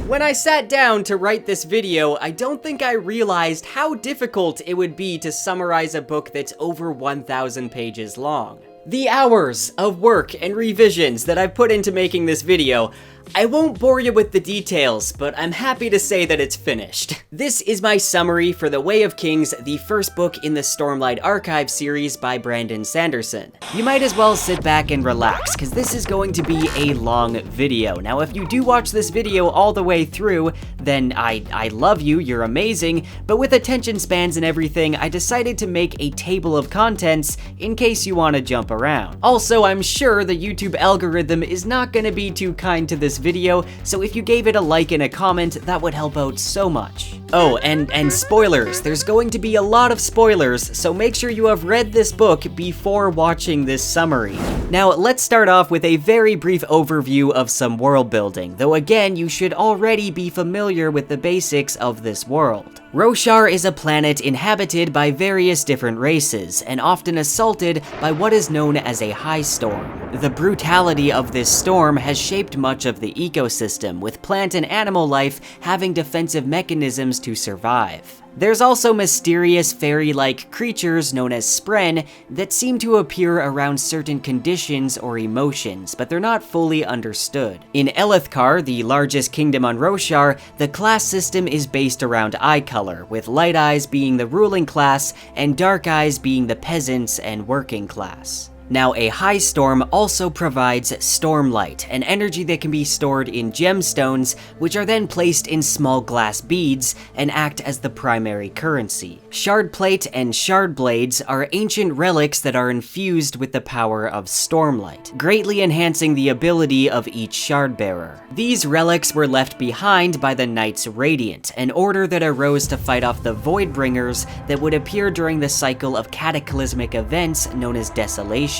When I sat down to write this video, I don't think I realized how difficult it would be to summarize a book that's over 1,000 pages long. The hours of work and revisions that I've put into making this video, I won't bore you with the details, but I'm happy to say that it's finished. This is my summary for The Way of Kings, the first book in the Stormlight Archive series by Brandon Sanderson. You might as well sit back and relax, because this is going to be a long video. Now, if you do watch this video all the way through, then I love you, you're amazing, but with attention spans and everything, I decided to make a table of contents in case you want to jump around. Also, I'm sure the YouTube algorithm is not going to be too kind to this video, so if you gave it a like and a comment, that would help out so much. Oh, and spoilers. There's going to be a lot of spoilers, so make sure you have read this book before watching this summary. Now, let's start off with a very brief overview of some world building, though again, you should already be familiar with the basics of this world. Roshar is a planet inhabited by various different races, and often assaulted by what is known as a high storm. The brutality of this storm has shaped much of the ecosystem, with plant and animal life having defensive mechanisms to survive. There's also mysterious fairy-like creatures known as Spren that seem to appear around certain conditions or emotions, but they're not fully understood. In Elithkar, the largest kingdom on Roshar, the class system is based around eye color, with light eyes being the ruling class and dark eyes being the peasants and working class. Now, a high storm also provides stormlight, an energy that can be stored in gemstones, which are then placed in small glass beads and act as the primary currency. Shardplate and shard blades are ancient relics that are infused with the power of stormlight, greatly enhancing the ability of each shard bearer. These relics were left behind by the Knights Radiant, an order that arose to fight off the Voidbringers that would appear during the cycle of cataclysmic events known as Desolation.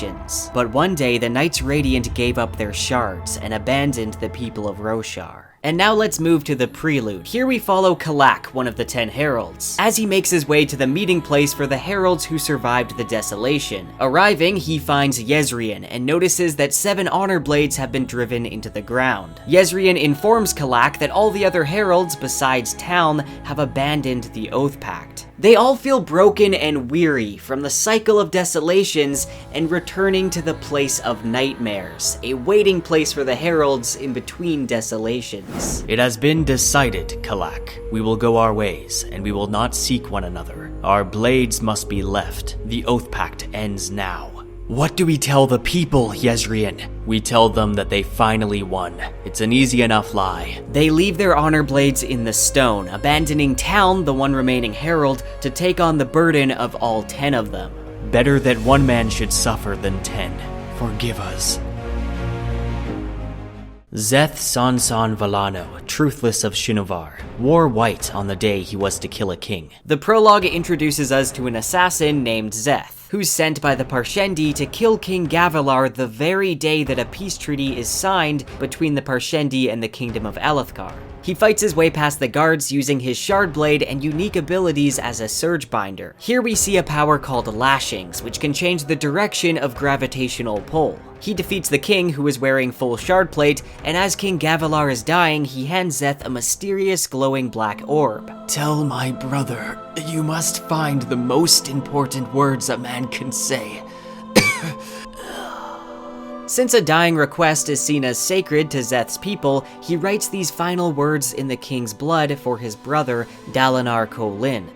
But one day, the Knights Radiant gave up their shards and abandoned the people of Roshar. And now let's move to the prelude. Here we follow Kalak, one of the 10 Heralds, as he makes his way to the meeting place for the Heralds who survived the desolation. Arriving, he finds Jezrien and notices that 7 honor blades have been driven into the ground. Jezrien informs Kalak that all the other Heralds besides Taln have abandoned the Oath Pact. They all feel broken and weary from the cycle of desolations and returning to the place of nightmares, a waiting place for the Heralds in between desolations. It has been decided, Kalak. We will go our ways, and we will not seek one another. Our blades must be left. The Oath Pact ends now. What do we tell the people, Jezrien? We tell them that they finally won. It's an easy enough lie. They leave their honor blades in the stone, abandoning Taln, the one remaining Herald, to take on the burden of all 10 of them. Better that one man should suffer than 10. Forgive us. Szeth Sansan Valano, truthless of Shinovar, wore white on the day he was to kill a king. The prologue introduces us to an assassin named Szeth, who's sent by the Parshendi to kill King Gavilar the very day that a peace treaty is signed between the Parshendi and the Kingdom of Elithkar. He fights his way past the guards using his shard blade and unique abilities as a surge binder. Here we see a power called Lashings, which can change the direction of gravitational pull. He defeats the king, who is wearing full shard plate, and as King Gavilar is dying, he hands Szeth a mysterious glowing black orb. Tell my brother, you must find the most important words a man can say. Since a dying request is seen as sacred to Szeth's people, he writes these final words in the king's blood for his brother, Dalinar Kholin.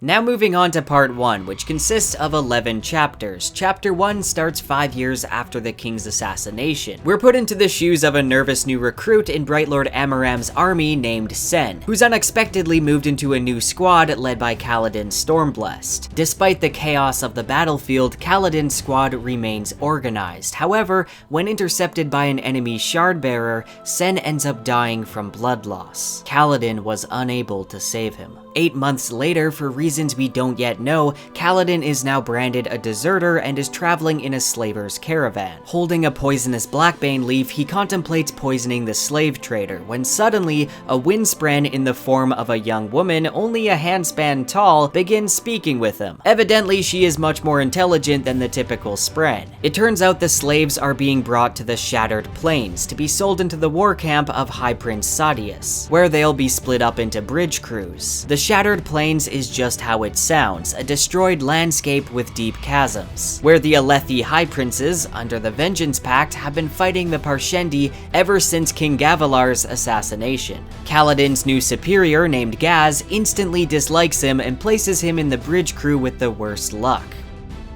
Now moving on to part 1, which consists of 11 chapters. Chapter 1 starts 5 years after the king's assassination. We're put into the shoes of a nervous new recruit in Bright Lord Amaram's army named Sen, who's unexpectedly moved into a new squad led by Kaladin Stormblessed. Despite the chaos of the battlefield, Kaladin's squad remains organized. However, when intercepted by an enemy shardbearer, Sen ends up dying from blood loss. Kaladin was unable to save him. 8 months later, for reasons we don't yet know, Kaladin is now branded a deserter and is traveling in a slaver's caravan. Holding a poisonous blackbane leaf, he contemplates poisoning the slave trader, when suddenly, a windspren in the form of a young woman only a handspan tall begins speaking with him. Evidently, she is much more intelligent than the typical spren. It turns out the slaves are being brought to the Shattered Plains to be sold into the war camp of High Prince Sadeas, where they'll be split up into bridge crews. The Shattered Plains is just how it sounds, a destroyed landscape with deep chasms, where the Alethi High Princes, under the Vengeance Pact, have been fighting the Parshendi ever since King Gavilar's assassination. Kaladin's new superior, named Gaz, instantly dislikes him and places him in the bridge crew with the worst luck.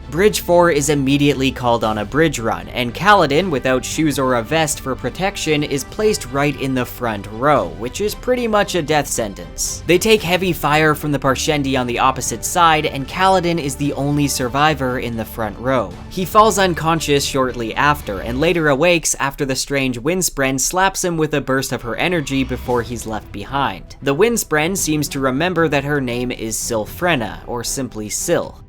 Bridge 4 is immediately called on a bridge run, and Kaladin, without shoes or a vest for protection, is placed right in the front row, which is pretty much a death sentence. They take heavy fire from the Parshendi on the opposite side, and Kaladin is the only survivor in the front row. He falls unconscious shortly after, and later awakes after the strange Windspren slaps him with a burst of her energy before he's left behind. The Windspren seems to remember that her name is Silfrena, or simply Sil.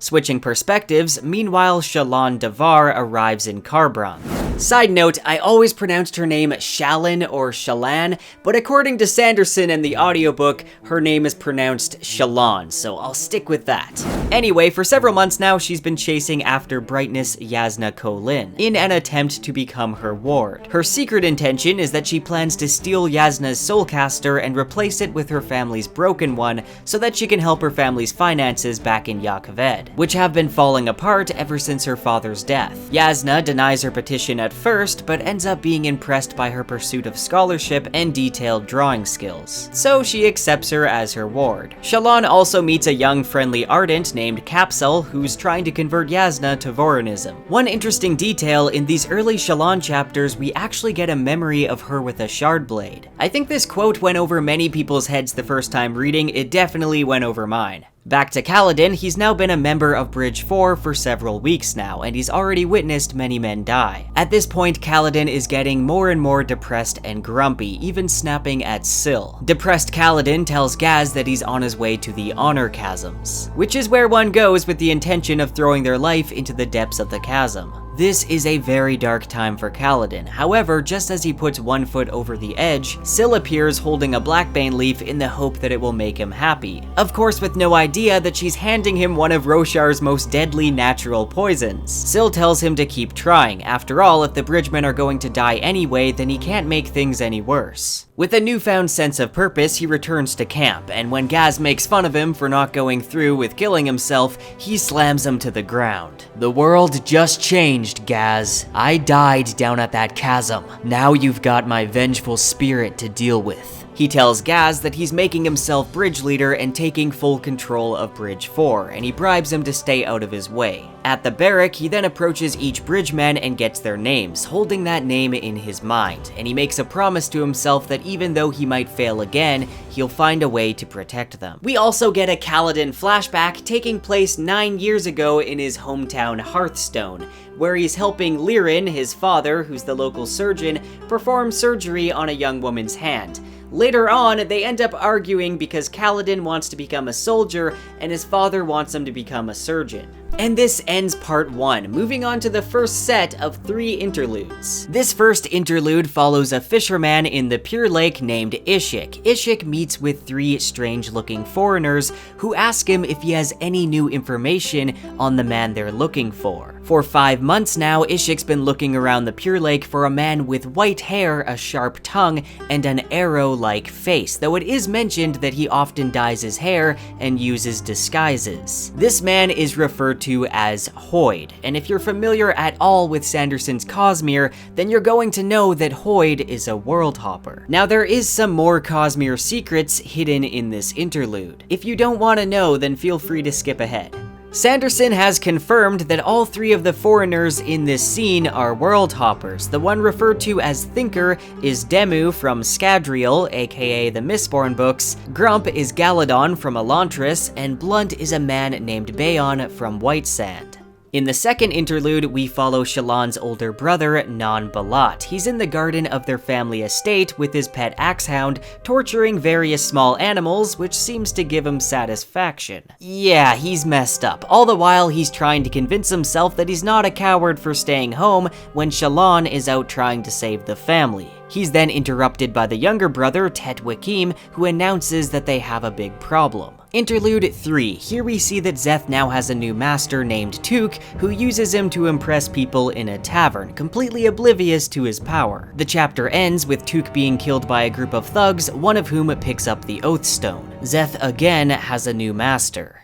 Switching perspectives, meanwhile Shallan Davar arrives in Kharbranth. Side note, I always pronounced her name Shallan or Shallan, but according to Sanderson and the audiobook, her name is pronounced Shallan, so I'll stick with that. Anyway, for several months now, she's been chasing after Brightness Jasnah Kholin in an attempt to become her ward. Her secret intention is that she plans to steal Jasnah's soulcaster and replace it with her family's broken one so that she can help her family's finances back in Jah Keved, which have been falling apart ever since her father's death. Jasnah denies her petition at first, but ends up being impressed by her pursuit of scholarship and detailed drawing skills, so she accepts her as her ward. Shallan also meets a young friendly ardent named Capsule who's trying to convert Jasnah to Vorinism. One interesting detail, in these early Shallan chapters, we actually get a memory of her with a shard blade. I think this quote went over many people's heads the first time reading, it definitely went over mine. Back to Kaladin, he's now been a member of Bridge 4 for several weeks now, and he's already witnessed many men die. At this point, Kaladin is getting more and more depressed and grumpy, even snapping at Sil. Depressed Kaladin tells Gaz that he's on his way to the Honor Chasms, which is where one goes with the intention of throwing their life into the depths of the chasm. This is a very dark time for Kaladin. However, just as he puts one foot over the edge, Sil appears holding a blackbane leaf in the hope that it will make him happy. Of course, with no idea that she's handing him one of Roshar's most deadly natural poisons. Sil tells him to keep trying. After all, if the bridgemen are going to die anyway, then he can't make things any worse. With a newfound sense of purpose, he returns to camp, and when Gaz makes fun of him for not going through with killing himself, he slams him to the ground. "The world just changed, Gaz. I died down at that chasm. Now you've got my vengeful spirit to deal with." He tells Gaz that he's making himself bridge leader and taking full control of Bridge 4, and he bribes him to stay out of his way. At the barrack, he then approaches each bridgeman and gets their names, holding that name in his mind, and he makes a promise to himself that even though he might fail again, he'll find a way to protect them. We also get a Kaladin flashback taking place 9 years ago in his hometown Hearthstone, where he's helping Lirin, his father, who's the local surgeon, perform surgery on a young woman's hand. Later on, they end up arguing because Kaladin wants to become a soldier and his father wants him to become a surgeon. And this ends part 1, moving on to the first set of 3 interludes. This first interlude follows a fisherman in the Pure Lake named Ishik. Ishik meets with 3 strange-looking foreigners who ask him if he has any new information on the man they're looking for. For 5 months now, Ishik's been looking around the Pure Lake for a man with white hair, a sharp tongue, and an arrow-like face, though it is mentioned that he often dyes his hair and uses disguises. This man is referred to as Hoid, and if you're familiar at all with Sanderson's Cosmere, then you're going to know that Hoid is a world hopper. Now there is some more Cosmere secrets hidden in this interlude. If you don't want to know, then feel free to skip ahead. Sanderson has confirmed that all 3 of the foreigners in this scene are world hoppers. The one referred to as Thinker is Demu from Scadrial, aka the Mistborn books, Grump is Galadon from Elantris, and Blunt is a man named Bayon from White Sand. In the second interlude, we follow Shallan's older brother, Non-Balat. He's in the garden of their family estate with his pet axehound, torturing various small animals, which seems to give him satisfaction. Yeah, he's messed up. All the while, he's trying to convince himself that he's not a coward for staying home when Shallan is out trying to save the family. He's then interrupted by the younger brother, Tet Wakim, who announces that they have a big problem. Interlude 3. Here we see that Szeth now has a new master named Took, who uses him to impress people in a tavern, completely oblivious to his power. The chapter ends with Took being killed by a group of thugs, one of whom picks up the Oath Stone. Szeth again has a new master.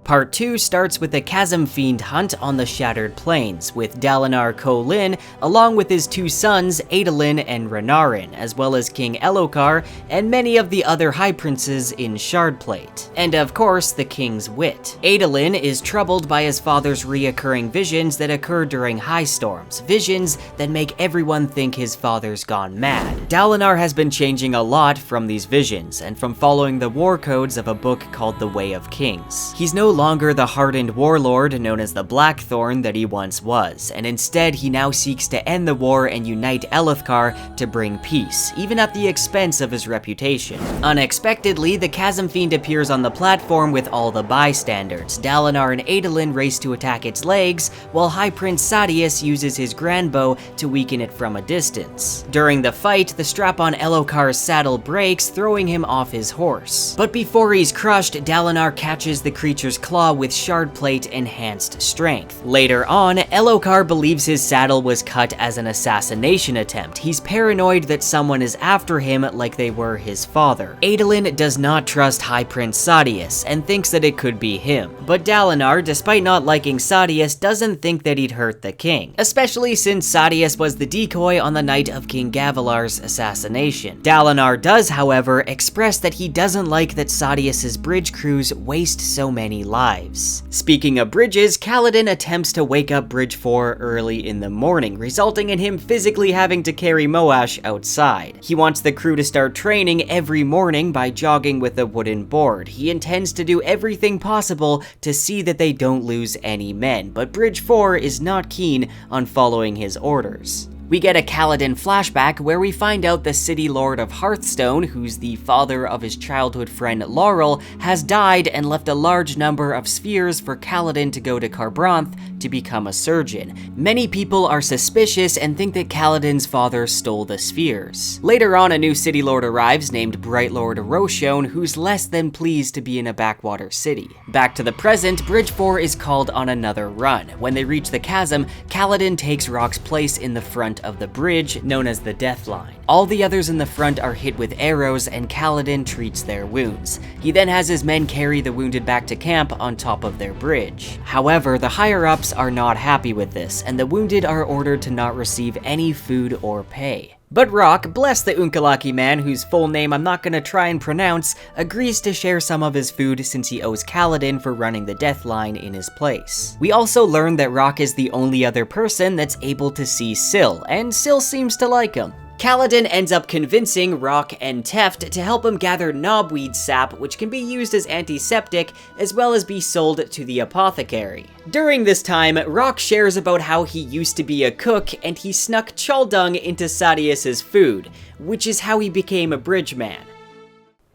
Part 2 starts with a Chasm Fiend hunt on the Shattered Plains, with Dalinar Kholin, along with his two sons, Adolin and Renarin, as well as King Elhokar, and many of the other High Princes in Shardplate. And of course, the King's Wit. Adolin is troubled by his father's reoccurring visions that occur during high storms, visions that make everyone think his father's gone mad. Dalinar has been changing a lot from these visions, and from following the war codes of a book called The Way of Kings. He's no longer the hardened warlord known as the Blackthorn that he once was, and instead he now seeks to end the war and unite Elhokar to bring peace, even at the expense of his reputation. Unexpectedly, the Chasm Fiend appears on the platform with all the bystanders. Dalinar and Adolin race to attack its legs, while High Prince Sadeas uses his grandbow to weaken it from a distance. During the fight, the strap on Elhokar's saddle breaks, throwing him off his horse. But before he's crushed, Dalinar catches the creature's claw with Shardplate enhanced strength. Later on, Elhokar believes his saddle was cut as an assassination attempt. He's paranoid that someone is after him like they were his father. Adolin does not trust High Prince Sadeas and thinks that it could be him. But Dalinar, despite not liking Sadeas, doesn't think that he'd hurt the king, especially since Sadeas was the decoy on the night of King Gavilar's assassination. Dalinar does, however, express that he doesn't like that Sadeas's bridge crews waste so many lives. Speaking of bridges, Kaladin attempts to wake up Bridge 4 early in the morning, resulting in him physically having to carry Moash outside. He wants the crew to start training every morning by jogging with a wooden board. He intends to do everything possible to see that they don't lose any men, but Bridge 4 is not keen on following his orders. We get a Kaladin flashback where we find out the City Lord of Hearthstone, who's the father of his childhood friend Laurel, has died and left a large number of spheres for Kaladin to go to Kharbranth to become a surgeon. Many people are suspicious and think that Kaladin's father stole the spheres. Later on, a new City Lord arrives named Bright Lord Roshar, who's less than pleased to be in a backwater city. Back to the present, Bridge 4 is called on another run. When they reach the chasm, Kaladin takes Rock's place in the front of the bridge, known as the Death Line. All the others in the front are hit with arrows, and Kaladin treats their wounds. He then has his men carry the wounded back to camp on top of their bridge. However, the higher-ups are not happy with this, and the wounded are ordered to not receive any food or pay. But Rock, bless the Unkalaki man whose full name I'm not gonna try and pronounce, agrees to share some of his food since he owes Kaladin for running the Death Line in his place. We also learn that Rock is the only other person that's able to see Syl, and Syl seems to like him. Kaladin ends up convincing Rock and Teft to help him gather knobweed sap, which can be used as antiseptic, as well as be sold to the apothecary. During this time, Rock shares about how he used to be a cook and he snuck chaldung into Sadeas's food, which is how he became a bridge man.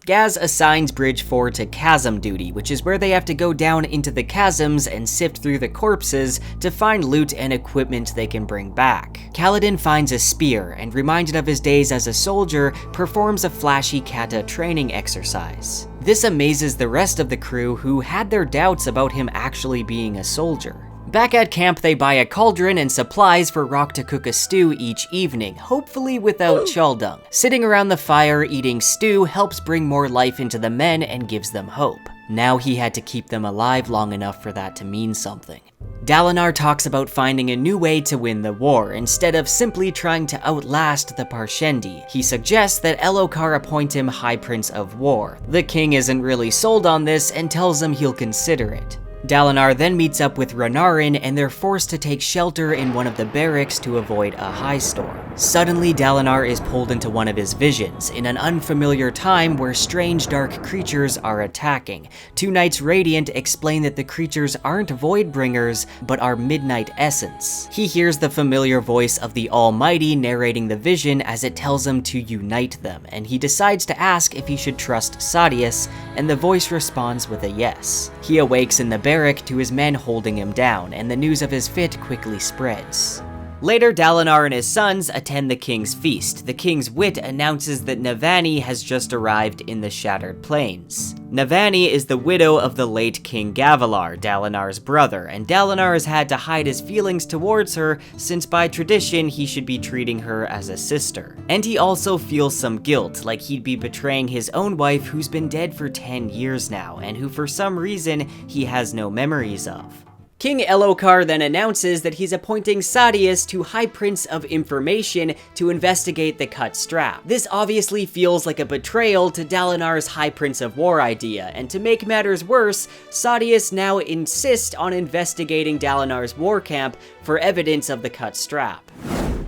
Gaz assigns Bridge 4 to chasm duty, which is where they have to go down into the chasms and sift through the corpses to find loot and equipment they can bring back. Kaladin finds a spear and, reminded of his days as a soldier, performs a flashy kata training exercise. This amazes the rest of the crew, who had their doubts about him actually being a soldier. Back at camp, they buy a cauldron and supplies for Rock to cook a stew each evening, hopefully without chaldung. Sitting around the fire eating stew helps bring more life into the men and gives them hope. Now he had to keep them alive long enough for that to mean something. Dalinar talks about finding a new way to win the war, instead of simply trying to outlast the Parshendi. He suggests that Elhokar appoint him High Prince of War. The king isn't really sold on this and tells him he'll consider it. Dalinar then meets up with Renarin, and they're forced to take shelter in one of the barracks to avoid a high storm. Suddenly, Dalinar is pulled into one of his visions, in an unfamiliar time where strange dark creatures are attacking. Two Knights Radiant explain that the creatures aren't Voidbringers, but are Midnight Essence. He hears the familiar voice of the Almighty narrating the vision as it tells him to unite them, and he decides to ask if he should trust Sadeas, and the voice responds with a yes. He awakes in the barrack to his men holding him down, and the news of his fit quickly spreads. Later, Dalinar and his sons attend the king's feast. The king's wit announces that Navani has just arrived in the Shattered Plains. Navani is the widow of the late King Gavilar, Dalinar's brother, and Dalinar has had to hide his feelings towards her since by tradition he should be treating her as a sister. And he also feels some guilt, like he'd be betraying his own wife who's been dead for 10 years now, and who for some reason he has no memories of. King Elokar then announces that he's appointing Sadeas to High Prince of Information to investigate the cut strap. This obviously feels like a betrayal to Dalinar's High Prince of War idea, and to make matters worse, Sadeas now insists on investigating Dalinar's war camp for evidence of the cut strap.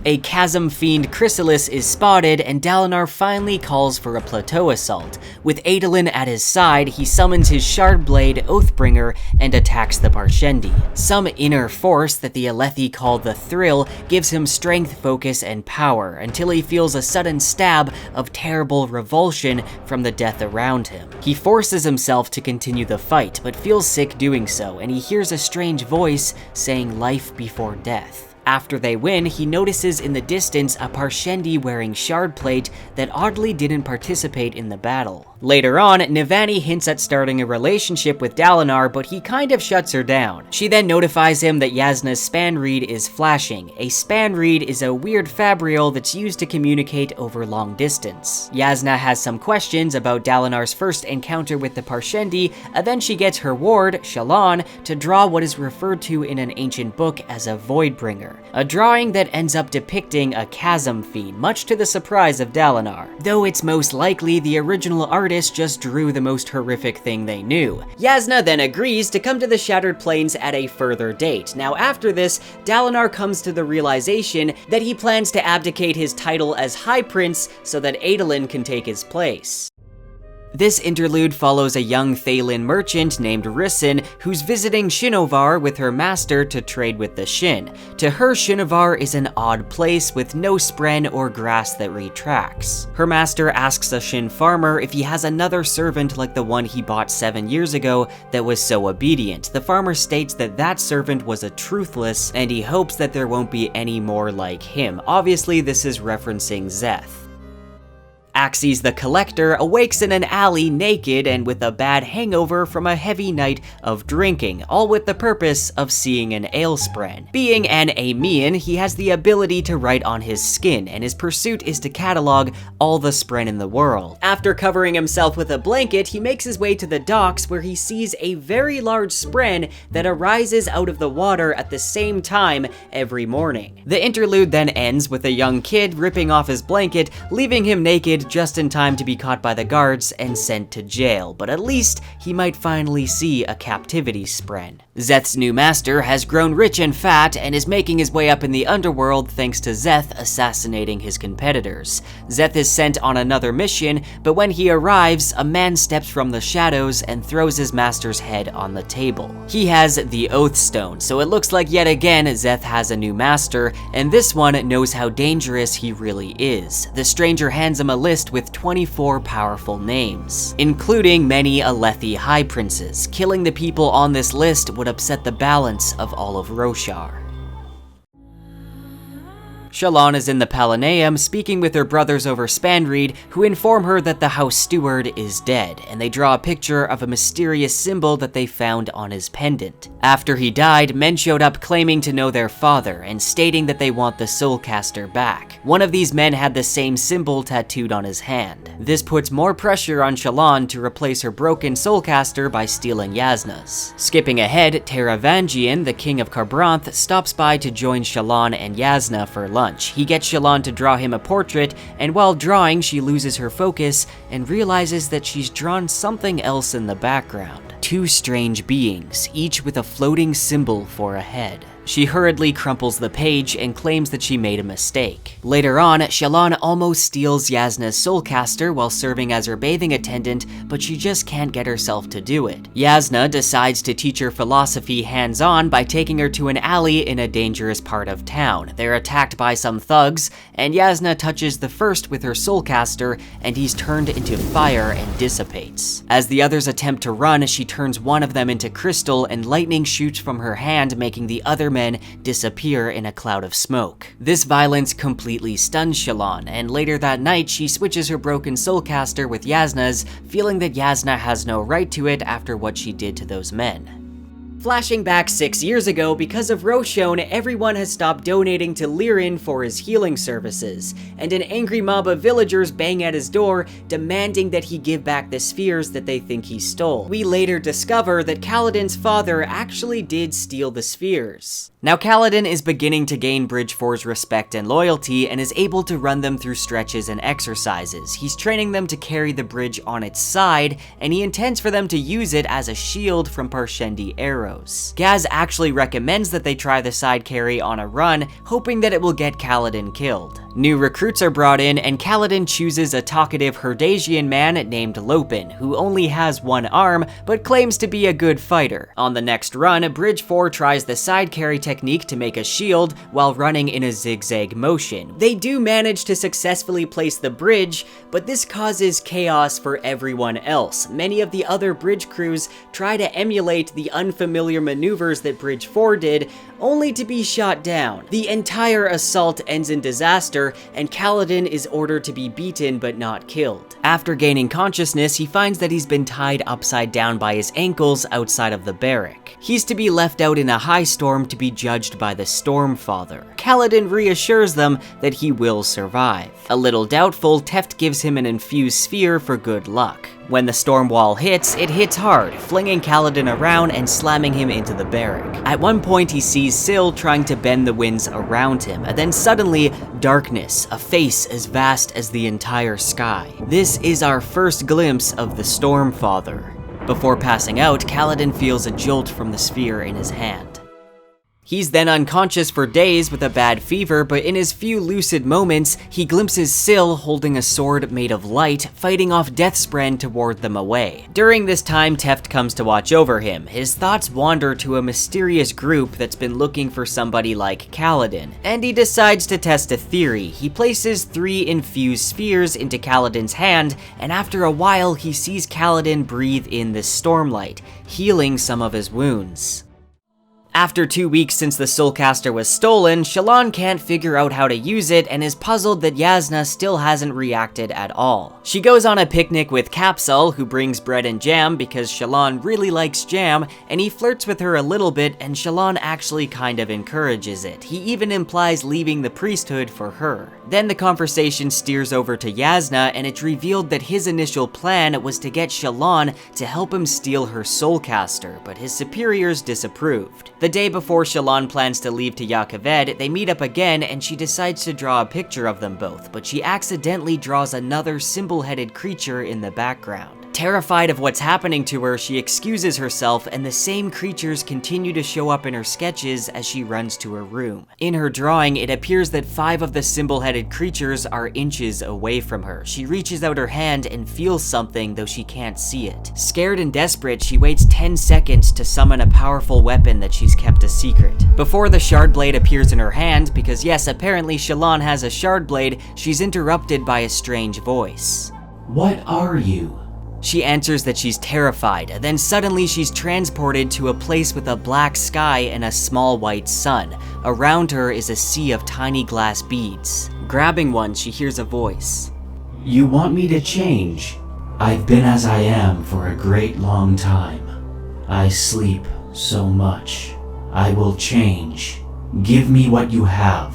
A chasm fiend Chrysalis is spotted, and Dalinar finally calls for a plateau assault. With Adolin at his side, he summons his shard blade, Oathbringer, and attacks the Parshendi. Some inner force that the Alethi call the Thrill gives him strength, focus, and power, until he feels a sudden stab of terrible revulsion from the death around him. He forces himself to continue the fight, but feels sick doing so, and he hears a strange voice saying life before death. After they win, he notices in the distance a Parshendi wearing shard plate that oddly didn't participate in the battle. Later on, Navani hints at starting a relationship with Dalinar, but he kind of shuts her down. She then notifies him that Yasna's span reed is flashing. A span reed is a weird fabrial that's used to communicate over long distance. Yasna has some questions about Dalinar's first encounter with the Parshendi, and then she gets her ward, Shallan, to draw what is referred to in an ancient book as a Voidbringer. A drawing that ends up depicting a chasm fiend, much to the surprise of Dalinar. Though it's most likely the original artist just drew the most horrific thing they knew. Yasna then agrees to come to the Shattered Plains at a further date. Now after this, Dalinar comes to the realization that he plans to abdicate his title as High Prince so that Adolin can take his place. This interlude follows a young Thaylin merchant named Rissyn who's visiting Shinovar with her master to trade with the Shin. To her, Shinovar is an odd place with no spren or grass that retracts. Her master asks a Shin farmer if he has another servant like the one he bought 7 years ago that was so obedient. The farmer states that that servant was a truthless, and he hopes that there won't be any more like him. Obviously, this is referencing Szeth. Axes the Collector awakes in an alley naked and with a bad hangover from a heavy night of drinking, all with the purpose of seeing an alespren. Being an Aemean, he has the ability to write on his skin, and his pursuit is to catalog all the spren in the world. After covering himself with a blanket, he makes his way to the docks where he sees a very large spren that arises out of the water at the same time every morning. The interlude then ends with a young kid ripping off his blanket, leaving him naked just in time to be caught by the guards and sent to jail, but at least he might finally see a captivity spren. Szeth's new master has grown rich and fat and is making his way up in the underworld thanks to Szeth assassinating his competitors. Szeth is sent on another mission, but when he arrives, a man steps from the shadows and throws his master's head on the table. He has the Oath Stone, so it looks like yet again Szeth has a new master, and this one knows how dangerous he really is. The stranger hands him a list with 24 powerful names, including many Alethi High Princes. Killing the people on this list would upset the balance of all of Roshar. Shallan is in the Palanaeum speaking with her brothers over Spanreed, who inform her that the House Steward is dead, and they draw a picture of a mysterious symbol that they found on his pendant. After he died, men showed up claiming to know their father and stating that they want the Soulcaster back. One of these men had the same symbol tattooed on his hand. This puts more pressure on Shallan to replace her broken Soulcaster by stealing Yasna's. Skipping ahead, Taravangian, the king of Kharbranth, stops by to join Shallan and Yasna for lunch. He gets Shallan to draw him a portrait, and while drawing, she loses her focus and realizes that she's drawn something else in the background. Two strange beings, each with a floating symbol for a head. She hurriedly crumples the page and claims that she made a mistake. Later on, Shallan almost steals Yasna's soulcaster while serving as her bathing attendant, but she just can't get herself to do it. Yasna decides to teach her philosophy hands-on by taking her to an alley in a dangerous part of town. They're attacked by some thugs, and Yasna touches the first with her soulcaster, and he's turned into fire and dissipates. As the others attempt to run, she turns one of them into crystal, and lightning shoots from her hand, making the other men disappear in a cloud of smoke. This violence completely stuns Shallan, and later that night she switches her broken soulcaster with Yasna's, feeling that Yasna has no right to it after what she did to those men. Flashing back 6 years ago, because of Roshar, everyone has stopped donating to Lirin for his healing services, and an angry mob of villagers bang at his door, demanding that he give back the spheres that they think he stole. We later discover that Kaladin's father actually did steal the spheres. Now Kaladin is beginning to gain Bridge 4's respect and loyalty, and is able to run them through stretches and exercises. He's training them to carry the bridge on its side, and he intends for them to use it as a shield from Parshendi arrows. Gaz actually recommends that they try the side carry on a run, hoping that it will get Kaladin killed. New recruits are brought in, and Kaladin chooses a talkative Herdasian man named Lopin, who only has one arm, but claims to be a good fighter. On the next run, Bridge 4 tries the side carry technique to make a shield while running in a zigzag motion. They do manage to successfully place the bridge, but this causes chaos for everyone else. Many of the other bridge crews try to emulate the unfamiliar maneuvers that Bridge 4 did, only to be shot down. The entire assault ends in disaster, and Kaladin is ordered to be beaten but not killed. After gaining consciousness, he finds that he's been tied upside down by his ankles outside of the barrack. He's to be left out in a high storm to be judged by the Stormfather. Kaladin reassures them that he will survive. A little doubtful, Teft gives him an infused sphere for good luck. When the storm wall hits, it hits hard, flinging Kaladin around and slamming him into the barrack. At one point, he sees Syl trying to bend the winds around him, and then suddenly, darkness, a face as vast as the entire sky. This is our first glimpse of the Stormfather. Before passing out, Kaladin feels a jolt from the sphere in his hand. He's then unconscious for days with a bad fever, but in his few lucid moments, he glimpses Syl holding a sword made of light, fighting off Deathspren to ward them away. During this time, Teft comes to watch over him. His thoughts wander to a mysterious group that's been looking for somebody like Kaladin, and he decides to test a theory. He places 3 infused spheres into Kaladin's hand, and after a while, he sees Kaladin breathe in the stormlight, healing some of his wounds. After 2 weeks since the soulcaster was stolen, Shallan can't figure out how to use it and is puzzled that Yasna still hasn't reacted at all. She goes on a picnic with Capsule, who brings bread and jam because Shallan really likes jam, and he flirts with her a little bit, and Shallan actually kind of encourages it. He even implies leaving the priesthood for her. Then the conversation steers over to Yasna, and it's revealed that his initial plan was to get Shallan to help him steal her soulcaster, but his superiors disapproved. The day before Shallan plans to leave to Yakaved, they meet up again, and she decides to draw a picture of them both, but she accidentally draws another symbol-headed creature in the background. Terrified of what's happening to her, she excuses herself, and the same creatures continue to show up in her sketches as she runs to her room. In her drawing, it appears that 5 of the symbol-headed creatures are inches away from her. She reaches out her hand and feels something, though she can't see it. Scared and desperate, she waits 10 seconds to summon a powerful weapon that she's kept a secret. Before the shard blade appears in her hand, because yes, apparently Shallan has a shard blade, she's interrupted by a strange voice. "What are you?" She answers that she's terrified, then suddenly she's transported to a place with a black sky and a small white sun. Around her is a sea of tiny glass beads. Grabbing one, she hears a voice. "You want me to change? I've been as I am for a great long time. I sleep so much. I will change. Give me what you have."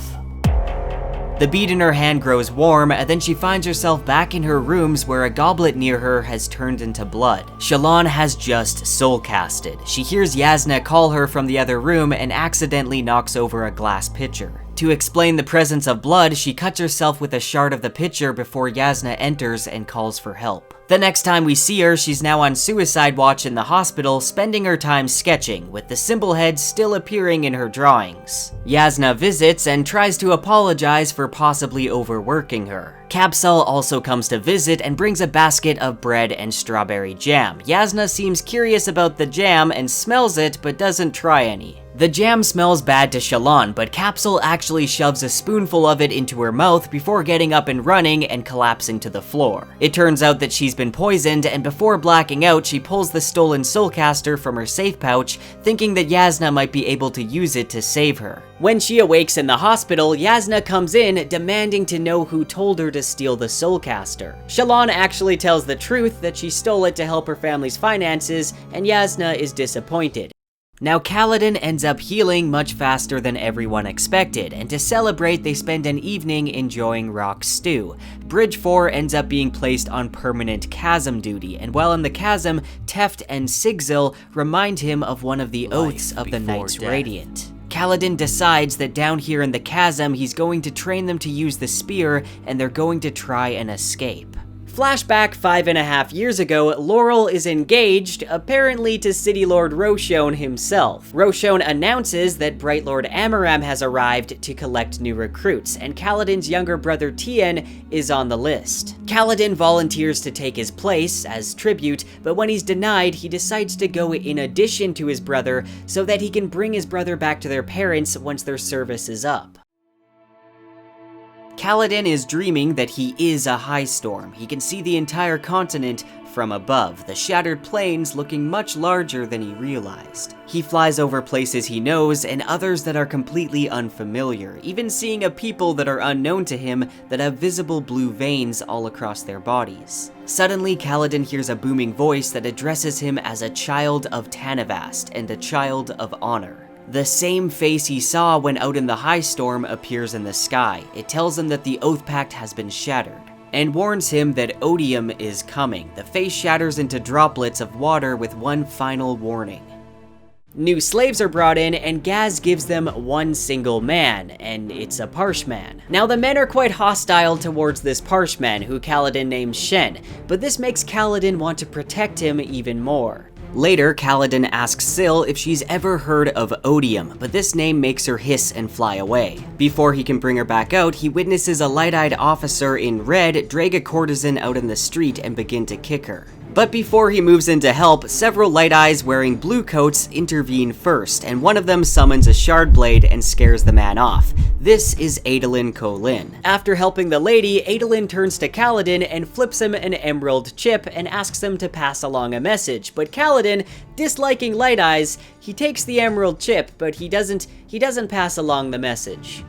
The bead in her hand grows warm, and then she finds herself back in her rooms where a goblet near her has turned into blood. Shallan has just soulcasted. She hears Yasna call her from the other room and accidentally knocks over a glass pitcher. To explain the presence of blood, she cuts herself with a shard of the pitcher before Yasna enters and calls for help. The next time we see her, she's now on suicide watch in the hospital, spending her time sketching, with the symbol head still appearing in her drawings. Yasna visits and tries to apologize for possibly overworking her. Capsule also comes to visit and brings a basket of bread and strawberry jam. Yasna seems curious about the jam and smells it, but doesn't try any. The jam smells bad to Shallan, but Capsule actually shoves a spoonful of it into her mouth before getting up and running and collapsing to the floor. It turns out that she's been poisoned, and before blacking out, she pulls the stolen soulcaster from her safe pouch, thinking that Yasna might be able to use it to save her. When she awakes in the hospital, Yasna comes in, demanding to know who told her to steal the soulcaster. Shallan actually tells the truth, that she stole it to help her family's finances, and Yasna is disappointed. Now Kaladin ends up healing much faster than everyone expected, and to celebrate they spend an evening enjoying rock stew. Bridge 4 ends up being placed on permanent chasm duty, and while in the chasm, Teft and Sigzil remind him of one of the oaths of the Knights Radiant. Kaladin decides that down here in the chasm he's going to train them to use the spear, and they're going to try and escape. Flashback 5.5 years ago, Laurel is engaged, apparently to City Lord Roshar himself. Roshar announces that Bright Lord Amaram has arrived to collect new recruits, and Kaladin's younger brother Tien is on the list. Kaladin volunteers to take his place as tribute, but when he's denied, he decides to go in addition to his brother so that he can bring his brother back to their parents once their service is up. Kaladin is dreaming that he is a high storm. He can see the entire continent from above, the shattered plains looking much larger than he realized. He flies over places he knows and others that are completely unfamiliar, even seeing a people that are unknown to him that have visible blue veins all across their bodies. Suddenly, Kaladin hears a booming voice that addresses him as a child of Tanavast and a child of honor. The same face he saw when out in the high storm appears in the sky. It tells him that the Oath Pact has been shattered, and warns him that odium is coming. The face shatters into droplets of water with one final warning. New slaves are brought in, and Gaz gives them one single man, and it's a Parshman. Now the men are quite hostile towards this Parshman, who Kaladin names Shen, but this makes Kaladin want to protect him even more. Later, Kaladin asks Syl if she's ever heard of odium, but this name makes her hiss and fly away. Before he can bring her back out, he witnesses a light-eyed officer in red drag a courtesan out in the street and begin to kick her. But before he moves in to help, several Light Eyes wearing blue coats intervene first, and one of them summons a shard blade and scares the man off. This is Adolin Kholin. After helping the lady, Adolin turns to Kaladin and flips him an emerald chip and asks him to pass along a message. But Kaladin, disliking Light Eyes, he takes the emerald chip, but he doesn't pass along the message.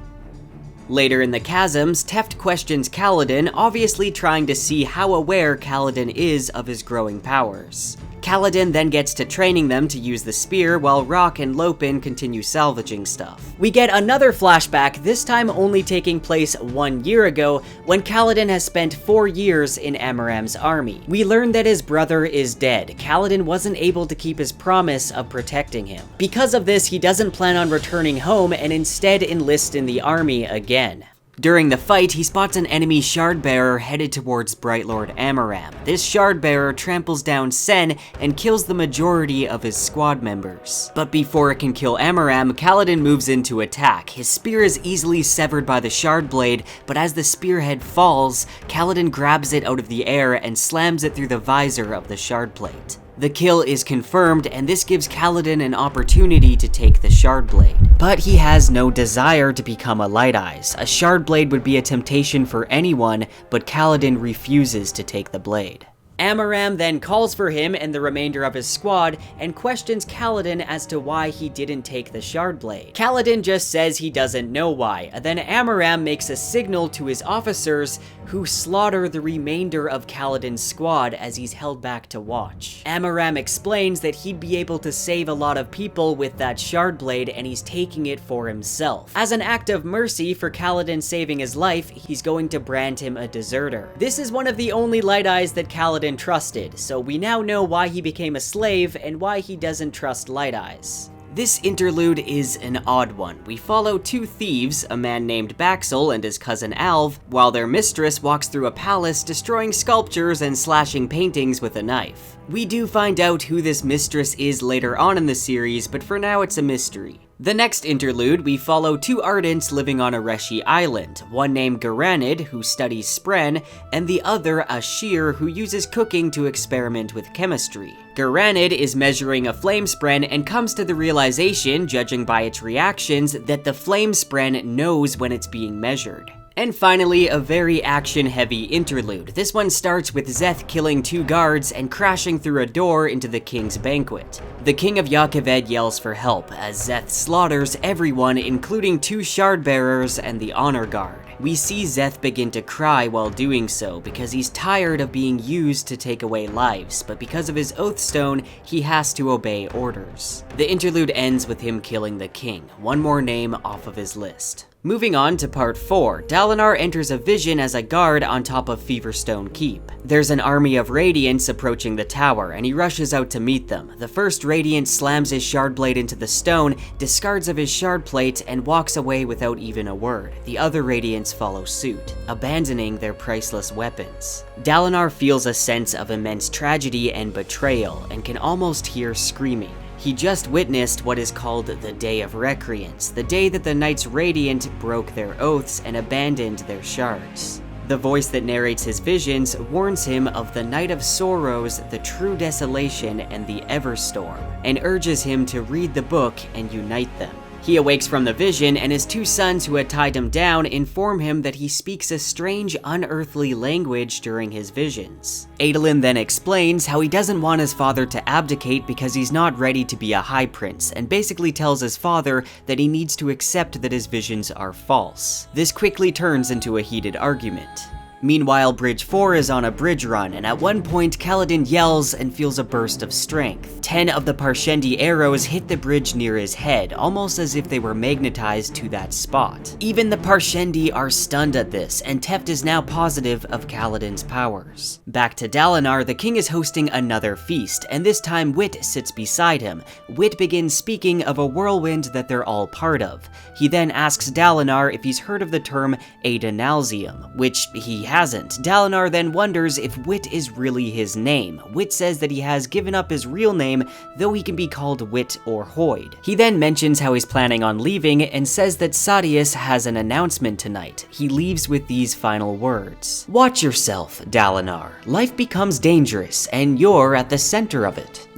Later in the chasms, Teft questions Kaladin, obviously trying to see how aware Kaladin is of his growing powers. Kaladin then gets to training them to use the spear, while Rock and Lopin continue salvaging stuff. We get another flashback, this time only taking place 1 year ago, when Kaladin has spent 4 years in Amaram's army. We learn that his brother is dead. Kaladin wasn't able to keep his promise of protecting him. Because of this, he doesn't plan on returning home and instead enlists in the army again. During the fight, he spots an enemy shard-bearer headed towards Bright Lord Amaram. This shard-bearer tramples down Sen and kills the majority of his squad members. But before it can kill Amaram, Kaladin moves in to attack. His spear is easily severed by the shard blade, but as the spearhead falls, Kaladin grabs it out of the air and slams it through the visor of the shard plate. The kill is confirmed, and this gives Kaladin an opportunity to take the shard blade. But he has no desire to become a Light Eyes. A shard blade would be a temptation for anyone, but Kaladin refuses to take the blade. Amaram then calls for him and the remainder of his squad and questions Kaladin as to why he didn't take the shard blade. Kaladin just says he doesn't know why, and then Amaram makes a signal to his officers, who slaughter the remainder of Kaladin's squad as he's held back to watch. Amaram explains that he'd be able to save a lot of people with that shard blade, and he's taking it for himself. As an act of mercy for Kaladin saving his life, he's going to brand him a deserter. This is one of the only Light Eyes that Kaladin trusted, so we now know why he became a slave and why he doesn't trust Light Eyes. This interlude is an odd one. We follow two thieves, a man named Baxel and his cousin Alv, while their mistress walks through a palace destroying sculptures and slashing paintings with a knife. We do find out who this mistress is later on in the series, but for now it's a mystery. The next interlude, we follow two Ardents living on a Reshi island, one named Garanid, who studies Spren, and the other Ashir, who uses cooking to experiment with chemistry. Garanid is measuring a flame spren and comes to the realization, judging by its reactions, that the flame spren knows when it's being measured. And finally, a very action-heavy interlude. This one starts with Szeth killing two guards and crashing through a door into the king's banquet. The king of Yakaved yells for help as Szeth slaughters everyone, including two shard bearers and the honor guard. We see Szeth begin to cry while doing so because he's tired of being used to take away lives, but because of his oath stone, he has to obey orders. The interlude ends with him killing the king, one more name off of his list. Moving on to part 4, Dalinar enters a vision as a guard on top of Feverstone Keep. There's an army of Radiants approaching the tower, and he rushes out to meet them. The first Radiant slams his shard blade into the stone, discards of his shard plate, and walks away without even a word. The other Radiants follow suit, abandoning their priceless weapons. Dalinar feels a sense of immense tragedy and betrayal, and can almost hear screaming. He just witnessed what is called the Day of Recreance, the day that the Knights Radiant broke their oaths and abandoned their shards. The voice that narrates his visions warns him of the Night of Sorrows, the True Desolation, and the Everstorm, and urges him to read the book and unite them. He awakes from the vision, and his two sons who had tied him down inform him that he speaks a strange, unearthly language during his visions. Adolin then explains how he doesn't want his father to abdicate because he's not ready to be a High Prince, and basically tells his father that he needs to accept that his visions are false. This quickly turns into a heated argument. Meanwhile, Bridge 4 is on a bridge run, and at one point, Kaladin yells and feels a burst of strength. 10 of the Parshendi arrows hit the bridge near his head, almost as if they were magnetized to that spot. Even the Parshendi are stunned at this, and Teft is now positive of Kaladin's powers. Back to Dalinar, the king is hosting another feast, and this time Wit sits beside him. Wit begins speaking of a whirlwind that they're all part of. He then asks Dalinar if he's heard of the term Adenalsium, which he hasn't. Dalinar then wonders if Wit is really his name. Wit says that he has given up his real name, though he can be called Wit or Hoid. He then mentions how he's planning on leaving and says that Sadeas has an announcement tonight. He leaves with these final words. "Watch yourself, Dalinar. Life becomes dangerous, and you're at the center of it."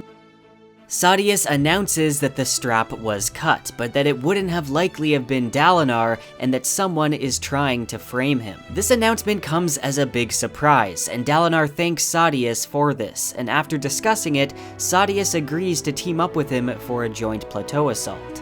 Sadeas announces that the strap was cut, but that it wouldn't have likely have been Dalinar, and that someone is trying to frame him. This announcement comes as a big surprise, and Dalinar thanks Sadeas for this, and after discussing it, Sadeas agrees to team up with him for a joint plateau assault.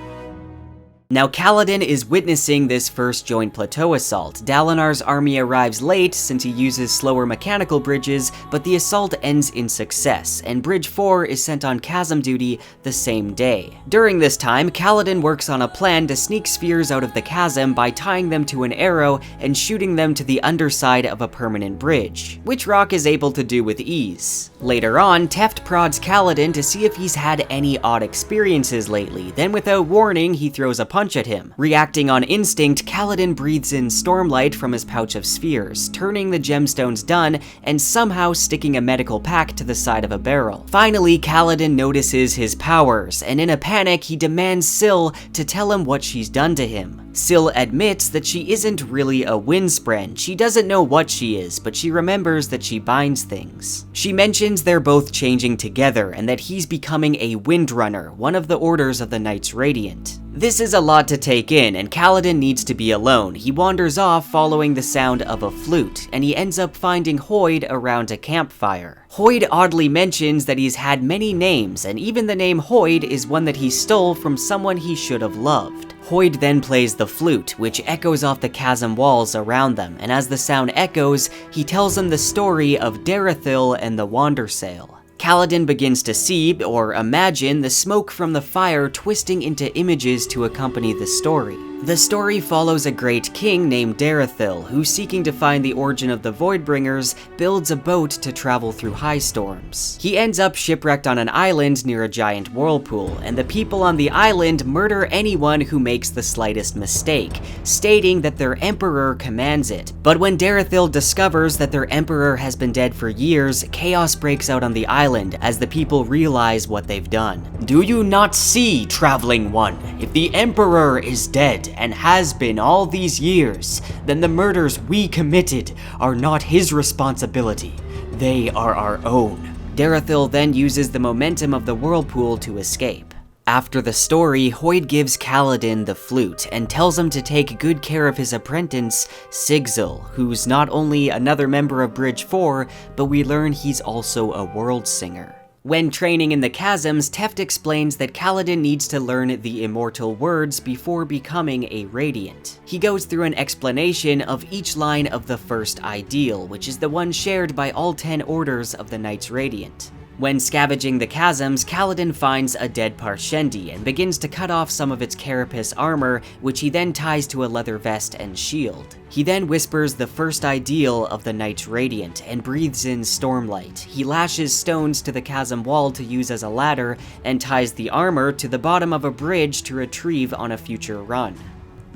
Now Kaladin is witnessing this first joint plateau assault. Dalinar's army arrives late since he uses slower mechanical bridges, but the assault ends in success, and Bridge 4 is sent on chasm duty the same day. During this time, Kaladin works on a plan to sneak spheres out of the chasm by tying them to an arrow and shooting them to the underside of a permanent bridge, which Rock is able to do with ease. Later on, Teft prods Kaladin to see if he's had any odd experiences lately, then without warning, he throws a punch at him. Reacting on instinct, Kaladin breathes in Stormlight from his pouch of spheres, turning the gemstones done and somehow sticking a medical pack to the side of a barrel. Finally, Kaladin notices his powers, and in a panic, he demands Syl to tell him what she's done to him. Syl admits that she isn't really a windspren. She doesn't know what she is, but she remembers that she binds things. She mentions they're both changing together and that he's becoming a Windrunner, one of the orders of the Knights Radiant. This is a lot to take in, and Kaladin needs to be alone. He wanders off following the sound of a flute, and he ends up finding Hoid around a campfire. Hoid oddly mentions that he's had many names, and even the name Hoid is one that he stole from someone he should have loved. Hoid then plays the flute, which echoes off the chasm walls around them, and as the sound echoes, he tells them the story of Darathil and the Wandersail. Kaladin begins to see, or imagine, the smoke from the fire twisting into images to accompany the story. The story follows a great king named Darethil, who, seeking to find the origin of the Voidbringers, builds a boat to travel through high storms. He ends up shipwrecked on an island near a giant whirlpool, and the people on the island murder anyone who makes the slightest mistake, stating that their emperor commands it. But when Darethil discovers that their emperor has been dead for years, chaos breaks out on the island as the people realize what they've done. "Do you not see, traveling one? If the emperor is dead, and has been all these years, then the murders we committed are not his responsibility. They are our own." Darethil then uses the momentum of the whirlpool to escape. After the story, Hoid gives Kaladin the flute and tells him to take good care of his apprentice, Sigzil, who's not only another member of Bridge 4, but we learn he's also a world singer. When training in the chasms, Teft explains that Kaladin needs to learn the immortal words before becoming a Radiant. He goes through an explanation of each line of the first ideal, which is the one shared by all 10 orders of the Knights Radiant. When scavenging the chasms, Kaladin finds a dead Parshendi and begins to cut off some of its carapace armor, which he then ties to a leather vest and shield. He then whispers the first ideal of the Knights Radiant and breathes in Stormlight. He lashes stones to the chasm wall to use as a ladder and ties the armor to the bottom of a bridge to retrieve on a future run.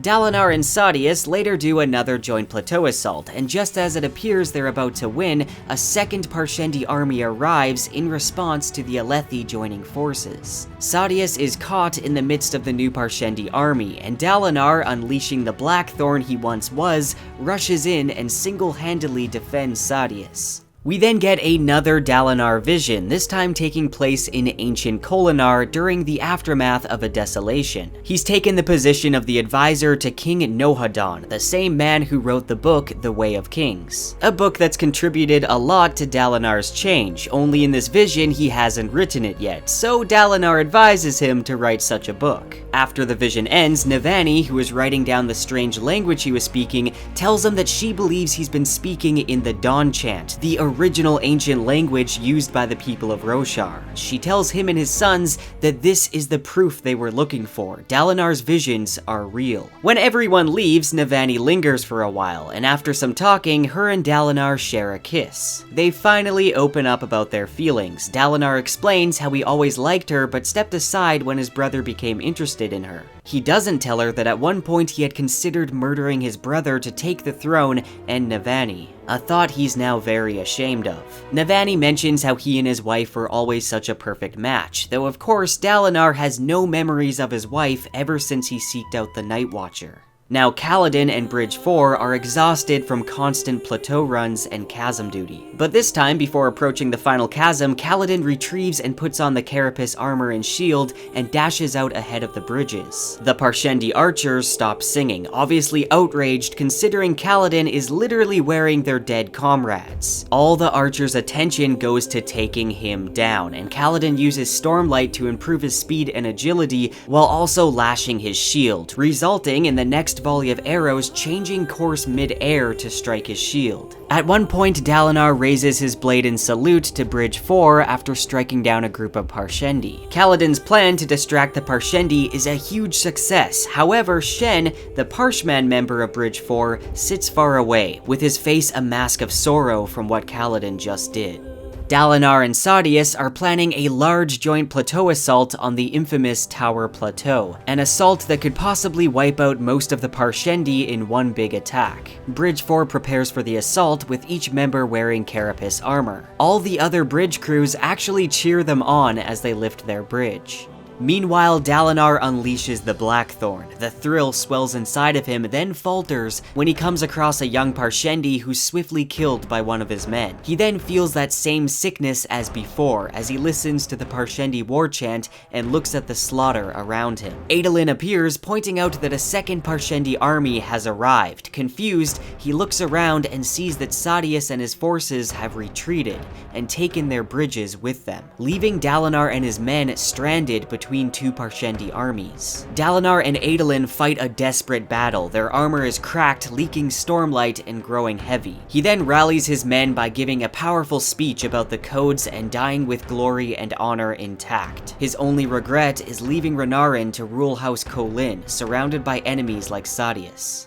Dalinar and Sadeas later do another joint plateau assault, and just as it appears they're about to win, a second Parshendi army arrives in response to the Alethi joining forces. Sadeas is caught in the midst of the new Parshendi army, and Dalinar, unleashing the Blackthorn he once was, rushes in and single-handedly defends Sadeas. We then get another Dalinar vision, this time taking place in ancient Kholinar during the aftermath of a desolation. He's taken the position of the advisor to King Nohadon, the same man who wrote the book The Way of Kings. A book that's contributed a lot to Dalinar's change, only in this vision he hasn't written it yet, so Dalinar advises him to write such a book. After the vision ends, Navani, who is writing down the strange language he was speaking, tells him that she believes he's been speaking in the Dawn Chant, the original ancient language used by the people of Roshar. She tells him and his sons that this is the proof they were looking for. Dalinar's visions are real. When everyone leaves, Navani lingers for a while, and after some talking, her and Dalinar share a kiss. They finally open up about their feelings. Dalinar explains how he always liked her but stepped aside when his brother became interested in her. He doesn't tell her that at one point he had considered murdering his brother to take the throne and Navani, a thought he's now very ashamed of. Navani mentions how he and his wife were always such a perfect match, though of course Dalinar has no memories of his wife ever since he seeked out the Night Watcher. Now Kaladin and Bridge 4 are exhausted from constant plateau runs and chasm duty. But this time, before approaching the final chasm, Kaladin retrieves and puts on the carapace armor and shield and dashes out ahead of the bridges. The Parshendi archers stop singing, obviously outraged considering Kaladin is literally wearing their dead comrades. All the archers' attention goes to taking him down, and Kaladin uses Stormlight to improve his speed and agility while also lashing his shield, resulting in the next volley of arrows changing course mid-air to strike his shield. At one point, Dalinar raises his blade in salute to Bridge 4 after striking down a group of Parshendi. Kaladin's plan to distract the Parshendi is a huge success. However, Shen, the Parshman member of Bridge 4, sits far away, with his face a mask of sorrow from what Kaladin just did. Dalinar and Sadeas are planning a large joint plateau assault on the infamous Tower Plateau, an assault that could possibly wipe out most of the Parshendi in one big attack. Bridge 4 prepares for the assault, with each member wearing carapace armor. All the other bridge crews actually cheer them on as they lift their bridge. Meanwhile, Dalinar unleashes the Blackthorn. The thrill swells inside of him, then falters when he comes across a young Parshendi who's swiftly killed by one of his men. He then feels that same sickness as before as he listens to the Parshendi war chant and looks at the slaughter around him. Adolin appears, pointing out that a second Parshendi army has arrived. Confused, he looks around and sees that Sadeas and his forces have retreated and taken their bridges with them, leaving Dalinar and his men stranded between between two Parshendi armies. Dalinar and Adolin fight a desperate battle. Their armor is cracked, leaking stormlight and growing heavy. He then rallies his men by giving a powerful speech about the codes and dying with glory and honor intact. His only regret is leaving Renarin to rule House Kholin, surrounded by enemies like Sadeas.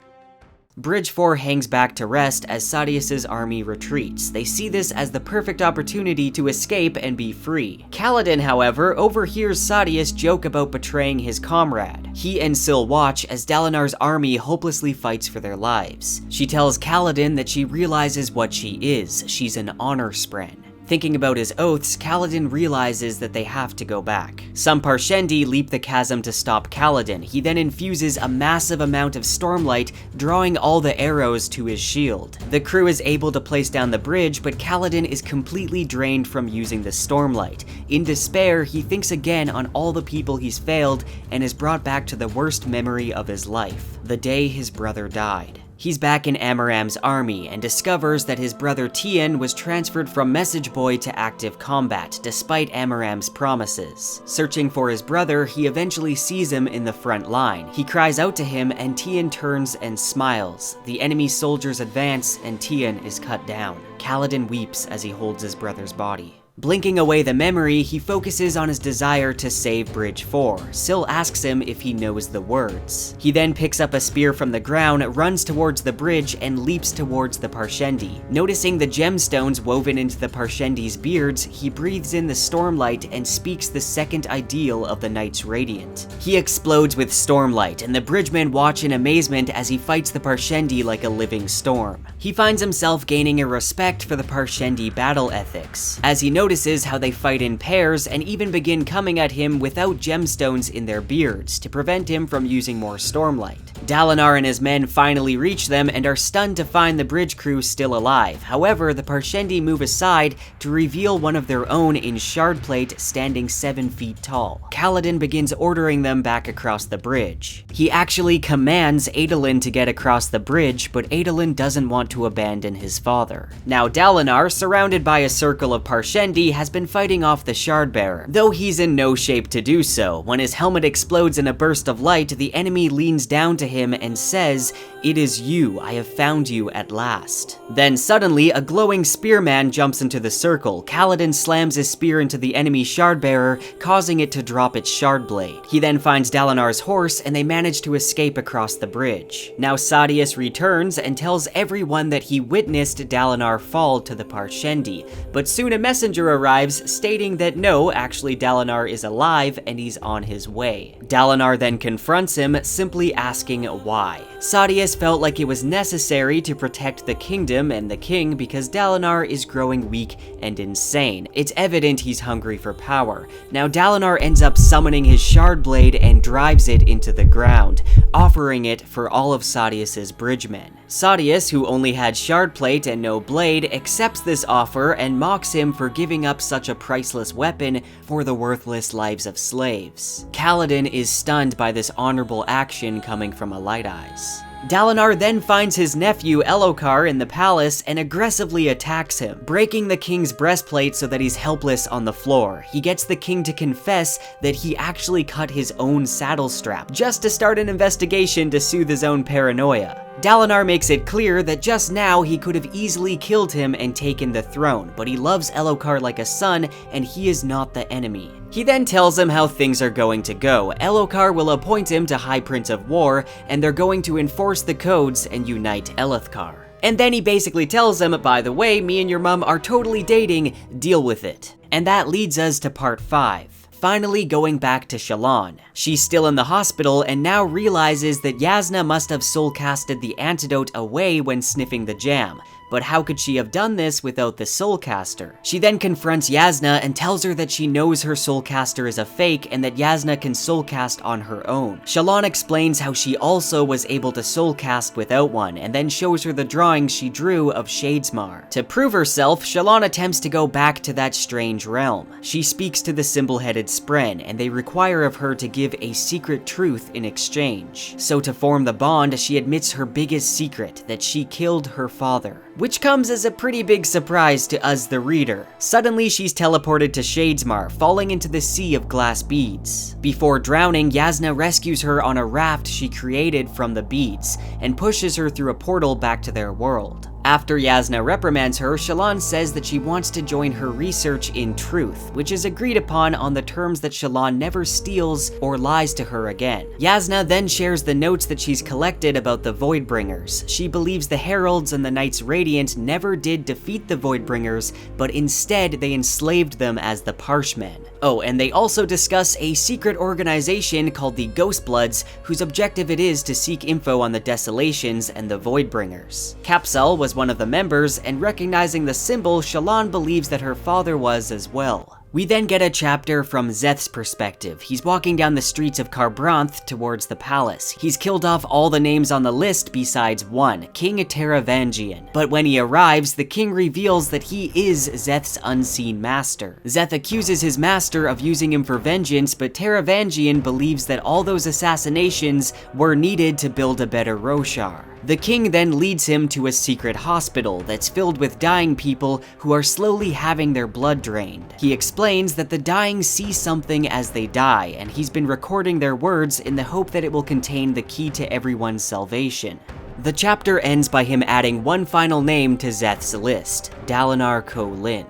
Bridge 4 hangs back to rest as Sadeas' army retreats. They see this as the perfect opportunity to escape and be free. Kaladin, however, overhears Sadeas joke about betraying his comrade. He and Syl watch as Dalinar's army hopelessly fights for their lives. She tells Kaladin that she realizes what she is. She's an honor spren. Thinking about his oaths, Kaladin realizes that they have to go back. Some Parshendi leap the chasm to stop Kaladin. He then infuses a massive amount of stormlight, drawing all the arrows to his shield. The crew is able to place down the bridge, but Kaladin is completely drained from using the stormlight. In despair, he thinks again on all the people he's failed and is brought back to the worst memory of his life, the day his brother died. He's back in Amaram's army and discovers that his brother Tien was transferred from message boy to active combat, despite Amaram's promises. Searching for his brother, he eventually sees him in the front line. He cries out to him and Tien turns and smiles. The enemy soldiers advance and Tien is cut down. Kaladin weeps as he holds his brother's body. Blinking away the memory, he focuses on his desire to save Bridge 4. Syl asks him if he knows the words. He then picks up a spear from the ground, runs towards the bridge, and leaps towards the Parshendi. Noticing the gemstones woven into the Parshendi's beards, he breathes in the stormlight and speaks the second ideal of the Knights Radiant. He explodes with stormlight, and the bridgemen watch in amazement as he fights the Parshendi like a living storm. He finds himself gaining a respect for the Parshendi battle ethics, as he notices how they fight in pairs and even begin coming at him without gemstones in their beards to prevent him from using more stormlight. Dalinar and his men finally reach them and are stunned to find the bridge crew still alive. However, the Parshendi move aside to reveal one of their own in shard plate standing 7 feet tall. Kaladin begins ordering them back across the bridge. He actually commands Adolin to get across the bridge, but Adolin doesn't want to abandon his father. Now Dalinar, surrounded by a circle of Parshendi, has been fighting off the Shardbearer, though he's in no shape to do so. When his helmet explodes in a burst of light, the enemy leans down to him and says, "It is you, I have found you at last." Then suddenly, a glowing spearman jumps into the circle. Kaladin slams his spear into the enemy Shardbearer, causing it to drop its shard blade. He then finds Dalinar's horse and they manage to escape across the bridge. Now Sadeas returns and tells everyone that he witnessed Dalinar fall to the Parshendi, but soon a messenger arrives stating that no, actually Dalinar is alive and he's on his way. Dalinar then confronts him, simply asking why. Sadeas felt like it was necessary to protect the kingdom and the king because Dalinar is growing weak and insane. It's evident he's hungry for power. Now Dalinar ends up summoning his shard blade and drives it into the ground, offering it for all of Sadeas' bridgemen. Sadeas, who only had shard plate and no blade, accepts this offer and mocks him for giving up such a priceless weapon for the worthless lives of slaves. Kaladin is stunned by this honorable action coming from a Light Eyes. Dalinar then finds his nephew Elhokar in the palace and aggressively attacks him, breaking the king's breastplate so that he's helpless on the floor. He gets the king to confess that he actually cut his own saddle strap, just to start an investigation to soothe his own paranoia. Dalinar makes it clear that just now he could have easily killed him and taken the throne, but he loves Elhokar like a son and he is not the enemy. He then tells him how things are going to go. Elhokar will appoint him to High Prince of War, and they're going to enforce the codes and unite Elhokar. And then he basically tells him, by the way, me and your mom are totally dating, deal with it. And that leads us to part 5. Finally going back to Shallan. She's still in the hospital and now realizes that Yasna must have soul-casted the antidote away when sniffing the jam. But how could she have done this without the Soulcaster? She then confronts Yasna and tells her that she knows her Soulcaster is a fake and that Yasna can Soulcast on her own. Shallan explains how she also was able to Soulcast without one, and then shows her the drawings she drew of Shadesmar. To prove herself, Shallan attempts to go back to that strange realm. She speaks to the symbol-headed Spren, and they require of her to give a secret truth in exchange. So to form the bond, she admits her biggest secret, that she killed her father. which comes as a pretty big surprise to us the reader. Suddenly she's teleported to Shadesmar, falling into the sea of glass beads. Before drowning, Jasnah rescues her on a raft she created from the beads, and pushes her through a portal back to their world. After Jasnah reprimands her, Shallan says that she wants to join her research in truth, which is agreed upon on the terms that Shallan never steals or lies to her again. Jasnah then shares the notes that she's collected about the Voidbringers. She believes the Heralds and the Knights Radiant never did defeat the Voidbringers, but instead they enslaved them as the Parshmen. Oh, and they also discuss a secret organization called the Ghostbloods, whose objective it is to seek info on the Desolations and the Voidbringers. Capsule was one of the members, and recognizing the symbol, Shallan believes that her father was as well. We then get a chapter from Szeth's perspective. He's walking down the streets of Kharbranth towards the palace. He's killed off all the names on the list besides one, King Taravangian. But when he arrives, the king reveals that he is Szeth's unseen master. Szeth accuses his master of using him for vengeance, but Taravangian believes that all those assassinations were needed to build a better Roshar. The king then leads him to a secret hospital that's filled with dying people who are slowly having their blood drained. He explains that the dying see something as they die, and he's been recording their words in the hope that it will contain the key to everyone's salvation. The chapter ends by him adding one final name to Szeth's list, Dalinar Kholin.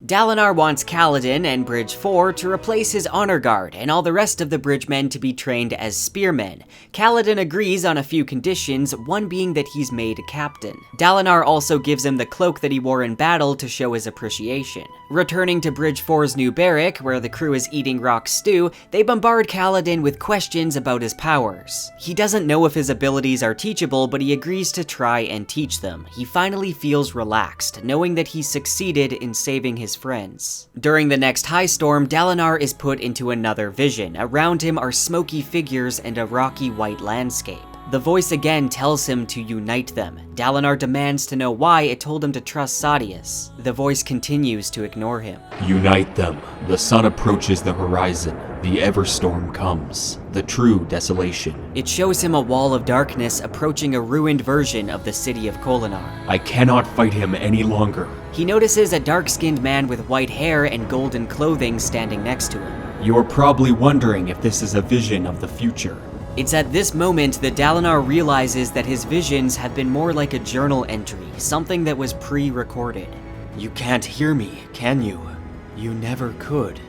Dalinar wants Kaladin and Bridge 4 to replace his honor guard and all the rest of the bridgemen to be trained as spearmen. Kaladin agrees on a few conditions, one being that he's made captain. Dalinar also gives him the cloak that he wore in battle to show his appreciation. Returning to Bridge 4's new barrack, where the crew is eating rock stew, they bombard Kaladin with questions about his powers. He doesn't know if his abilities are teachable, but he agrees to try and teach them. He finally feels relaxed, knowing that he succeeded in saving his friends. During the next high storm, Dalinar is put into another vision. Around him are smoky figures and a rocky white landscape. The voice again tells him to unite them. Dalinar demands to know why it told him to trust Sadeas. The voice continues to ignore him. Unite them. The sun approaches the horizon. The Everstorm comes. The true desolation. It shows him a wall of darkness approaching a ruined version of the city of Kholinar. I cannot fight him any longer. He notices a dark-skinned man with white hair and golden clothing standing next to him. You're probably wondering if this is a vision of the future. It's at this moment that Dalinar realizes that his visions have been more like a journal entry, something that was pre-recorded. You can't hear me, can you? You never could.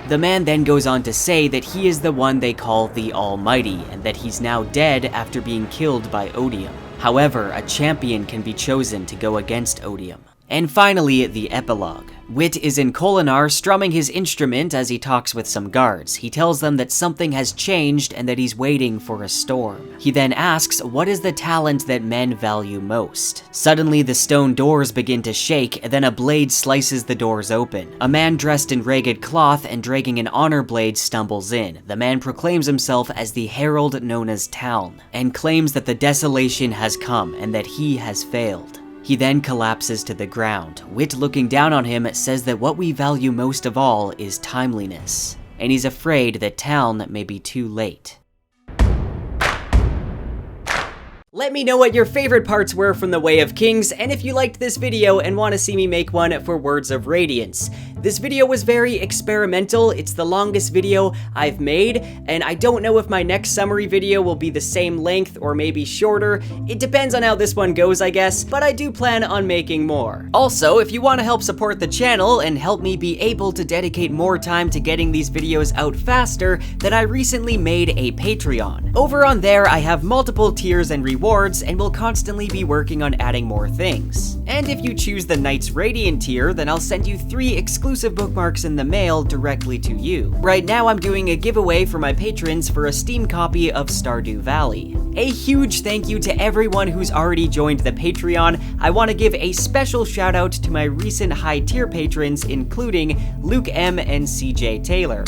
The man then goes on to say that he is the one they call the Almighty, and that he's now dead after being killed by Odium. However, a champion can be chosen to go against Odium. And finally, the epilogue. Wit is in Kholinar, strumming his instrument as he talks with some guards. He tells them that something has changed and that he's waiting for a storm. He then asks, what is the talent that men value most? Suddenly, the stone doors begin to shake, and then a blade slices the doors open. A man dressed in ragged cloth and dragging an honor blade stumbles in. The man proclaims himself as the herald known as Taln, and claims that the desolation has come and that he has failed. He then collapses to the ground. Wit, looking down on him, says that what we value most of all is timeliness, and he's afraid that Taln may be too late. Let me know what your favorite parts were from The Way of Kings, and if you liked this video and want to see me make one for Words of Radiance. This video was very experimental. It's the longest video I've made, and I don't know if my next summary video will be the same length or maybe shorter. It depends on how this one goes, I guess, but I do plan on making more. Also, if you want to help support the channel and help me be able to dedicate more time to getting these videos out faster, then I recently made a Patreon. Over on there, I have multiple tiers and rewards, and will constantly be working on adding more things. And if you choose the Knights Radiant tier, then I'll send you 3 exclusive bookmarks in the mail directly to you. Right now, I'm doing a giveaway for my patrons for a Steam copy of Stardew Valley. A huge thank you to everyone who's already joined the Patreon. I want to give a special shout out to my recent high tier patrons, including Luke M and CJ Taylor.